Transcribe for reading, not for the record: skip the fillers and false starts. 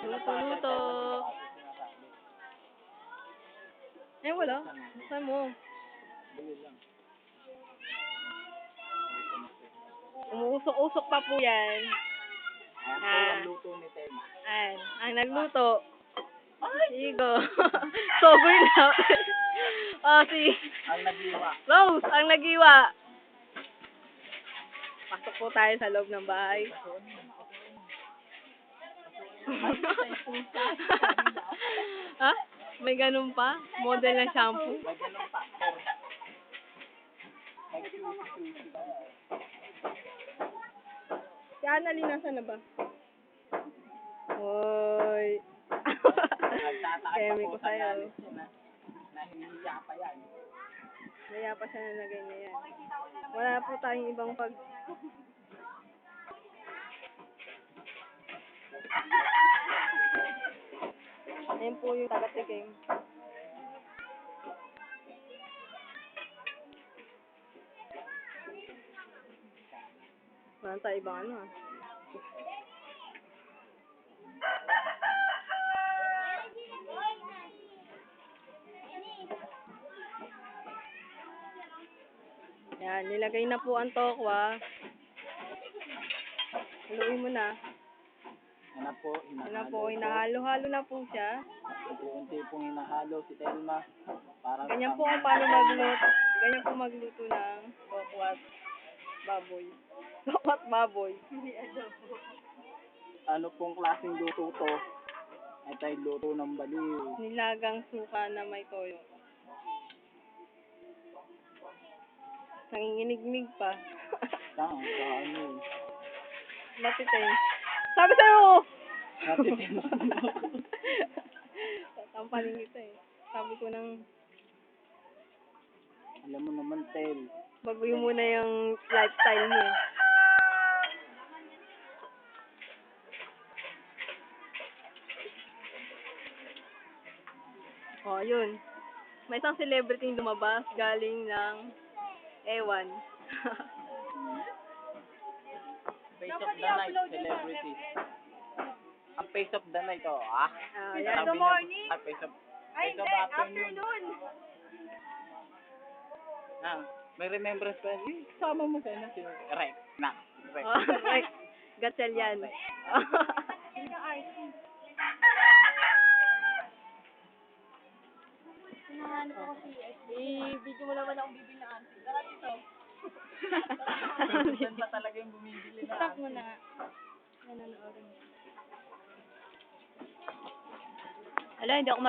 Luto-luto. Eh, wala. Saan mo? Umuusok-usok pa po yan. Ang luto ni Tema. Ayan. Ang nagluto. Igo. Sober na. Si Ang nagiwa. Rose, ang nagiwa. Pasok po tayo sa loob ng bahay. Ha? May ganun pa? Model na shampoo? May ganun pa. May susi. Si Annalyn, nasa na ba? Hoy. Nagtataka Kemi pa ko po sa sa'yo. galit siya na nahihiya pa yan. Naya pa siya na ganyan. Wala po tayong ibang pag... Ayan po yung taga-tikim. Wala tayong ibang ano ah. Yan, nilagay na po ang tokwa. Haluin mo na. Ano po, Ano po, hinahalo-halo na po siya. unti-unti pong hinahalo si Telma. Para Ganyan po kung paano magluto. Ganyan po magluto ng tokwat baboy. Tokwat baboy. Ano pong klaseng luto to? Ay tayo luto ng baliw. Nilagang suka na may toyo. Nanginginig-mig pa. Sa ano? Lapit eh. Sabi sa'yo! Natitin. Tampaling kita eh. Sabi ko nang Alam mo naman, Tel. baguhin mo na yung lifestyle mo. Oh, yun. May isang celebrity yung lumabas galing ng Ewan. Face of the night, celebrity. Ang face of the night, oh. Yan. Good morning. Face of afternoon. May remembrance pa. Sama mo sa si Rex. Rex. Oh, Rex. Gatchel yan. Hinahanap ako si video mo naman akong bibili na auntie. Tara dito. Yan pa talaga yung bumibili na. Stop mo na. Nanonood. Ala, hindi ako